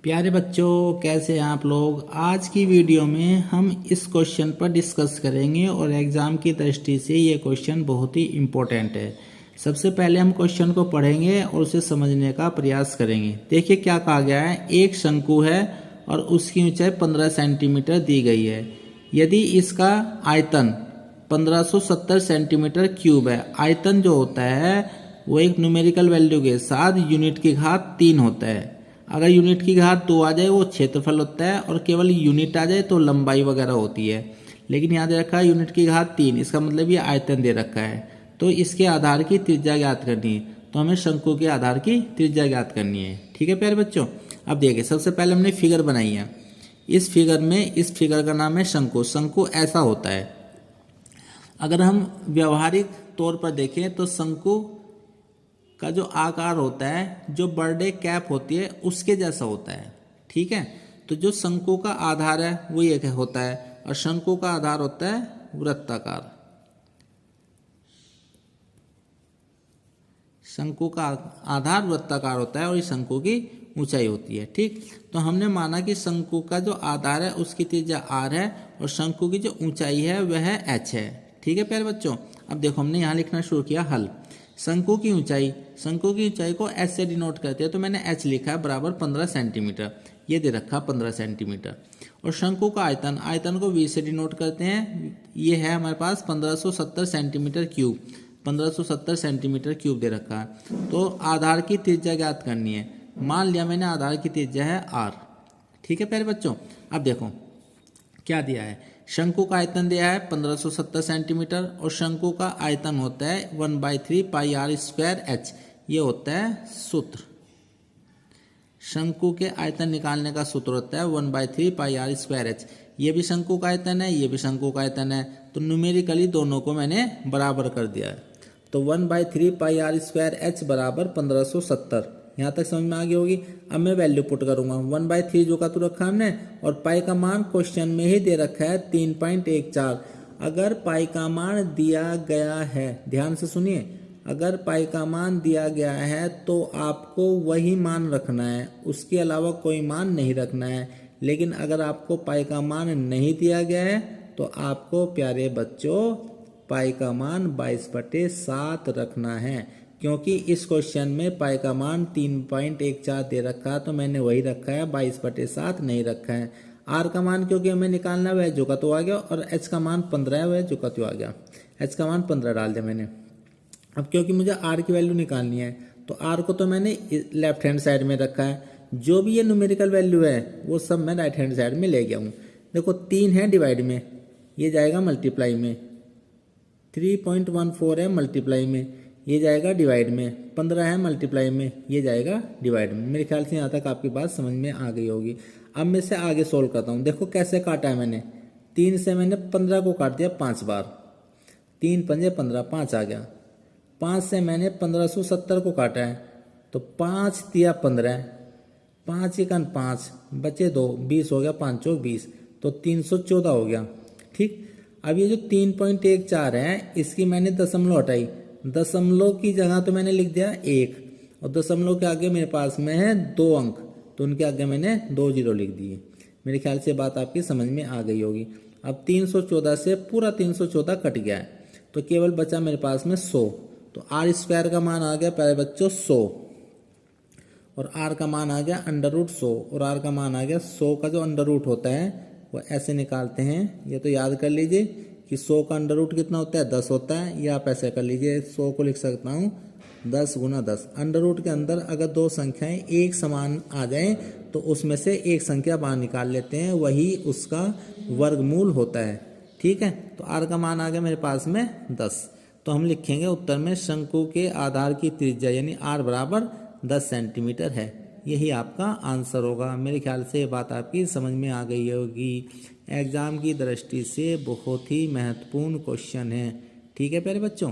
प्यारे बच्चों, कैसे हैं आप लोग। आज की वीडियो में हम इस क्वेश्चन पर डिस्कस करेंगे और एग्ज़ाम की दृष्टि से ये क्वेश्चन बहुत ही इम्पोर्टेंट है। सबसे पहले हम क्वेश्चन को पढ़ेंगे और उसे समझने का प्रयास करेंगे। देखिए क्या कहा गया है। एक शंकु है और उसकी ऊंचाई 15 सेंटीमीटर दी गई है। यदि इसका आयतन 1570 सेंटीमीटर क्यूब है। आयतन जो होता है वो एक न्यूमेरिकल वैल्यू के साथ यूनिट की घात 3 होता है। अगर यूनिट की घात 2 आ जाए वो क्षेत्रफल होता है और केवल यूनिट आ जाए तो लंबाई वगैरह होती है। लेकिन यहाँ दे रखा है यूनिट की घात 3, इसका मतलब ये आयतन दे रखा है। तो इसके आधार की त्रिज्या ज्ञात करनी है। तो हमें शंकु के आधार की त्रिज्या ज्ञात करनी है। ठीक है प्यारे बच्चों। अब देखिए सबसे पहले हमने फिगर बनाई है। इस फिगर का नाम है शंकु। शंकु ऐसा होता है। अगर हम व्यवहारिक तौर पर देखें तो शंकु का जो आकार होता है, जो बर्थडे कैप होती है उसके जैसा होता है। ठीक है। तो जो शंकु का आधार है वो ये होता है और शंकु का आधार होता है वृत्ताकार। शंकु का आधार वृत्ताकार होता है और ये शंकु की ऊंचाई होती है। ठीक। तो हमने माना कि शंकु का जो आधार है उसकी त्रिज्या r है और शंकु की जो ऊंचाई है वह h है। ठीक है प्यारे बच्चों। अब देखो हमने यहाँ लिखना शुरू किया हल। शंकु की ऊंचाई को h से डिनोट करते हैं। तो मैंने h लिखा है बराबर 15 सेंटीमीटर। ये दे रखा 15 सेंटीमीटर। और शंकु का आयतन को v से डिनोट करते हैं। ये है हमारे पास 1570 सेंटीमीटर क्यूब। 1570 सेंटीमीटर क्यूब दे रखा है। तो आधार की त्रिज्या ज्ञात करनी है। मान लिया मैंने आधार की त्रिज्या है r। ठीक है प्यारे बच्चों। अब देखो क्या दिया है। शंकु का आयतन दिया है 1570 सेंटीमीटर और शंकु का आयतन होता है 1/3 पाई r स्क्वायर h। ये होता है सूत्र। शंकु के आयतन निकालने का सूत्र होता है 1/3 पाई r स्क्वायर h। ये भी शंकु का आयतन है, ये भी शंकु का आयतन है। तो न्यूमेरिकली दोनों को मैंने बराबर कर दिया है। तो 1/3 पाई r स्क्वायर h बराबर 1570। यहाँ तक समझ में आ गई होगी। अब मैं वैल्यू पुट करूंगा 1/3 जो का तो रखा हमने और पाई का मान क्वेश्चन में ही दे रखा है 3.14। अगर पाई का मान दिया गया है, ध्यान से सुनिए, अगर पाई का मान दिया गया है तो आपको वही मान रखना है, उसके अलावा कोई मान नहीं रखना है। लेकिन अगर आपको पाई का मान नहीं दिया गया है तो आपको प्यारे बच्चों पाई का मान 22/7 रखना है। क्योंकि इस क्वेश्चन में पाई का मान 3.14 दे रखा है तो मैंने वही रखा है, 22/7 नहीं रखा है। आर का मान क्योंकि हमें निकालना वह जो का तो आ गया और एच का मान 15 है, वह जो का तो आ गया। एच का मान 15 डाल दिया मैंने। अब क्योंकि मुझे आर की वैल्यू निकालनी है तो आर को तो मैंने लेफ्ट हैंड साइड में रखा है। जो भी ये न्यूमेरिकल वैल्यू है वो सब मैं राइट हैंड साइड में ले गया हूँ। देखो 3 है डिवाइड में, ये जाएगा मल्टीप्लाई में। 3.14 है मल्टीप्लाई में, ये जाएगा डिवाइड में। 15 है मल्टीप्लाई में, ये जाएगा डिवाइड में। मेरे ख्याल से यहाँ तक आपकी बात समझ में आ गई होगी। अब मैं इसे आगे सोल्व करता हूँ। देखो कैसे काटा है मैंने। 3 से मैंने 15 को काट दिया 5 बार। 3 पंजे 15, 5 आ गया। 5 से मैंने 1570 को काटा है तो 5 दिया 15, 5 एकन 5 बचे 2, 20 हो गया। 5 चौक 20 तो 314 हो गया। ठीक। अब ये जो 3.14 है इसकी मैंने दशमलव हटाई। दशमलव की जगह तो मैंने लिख दिया 1 और दशमलव के आगे मेरे पास में है 2 अंक तो उनके आगे मैंने 2 जीरो लिख दिए। मेरे ख्याल से बात आपकी समझ में आ गई होगी। अब 314 से पूरा 314 कट गया है तो केवल बचा मेरे पास में 100। तो आर स्क्वायर का मान आ गया प्यारे बच्चों 100 और आर का मान आ गया √100 और आर का मान आ गया 100 का जो अंडर रूट होता है वो ऐसे निकालते हैं। ये तो याद कर लीजिए कि 100 का अंडर रूट कितना होता है, 10 होता है। या आप ऐसे कर लीजिए 100 को लिख सकता हूँ 10 × 10। अंडर रूट के अंदर अगर 2 संख्याएं एक समान आ जाएं तो उसमें से एक संख्या बाहर निकाल लेते हैं, वही उसका वर्गमूल होता है। ठीक है। तो आर का मान आ गया मेरे पास में 10। तो हम लिखेंगे उत्तर में शंकु के आधार की त्रिज्या यानी आर बराबर 10 सेंटीमीटर है। यही आपका आंसर होगा। मेरे ख्याल से ये बात आपकी समझ में आ गई होगी। एग्जाम की दृष्टि से बहुत ही महत्वपूर्ण क्वेश्चन है। ठीक है प्यारे बच्चों।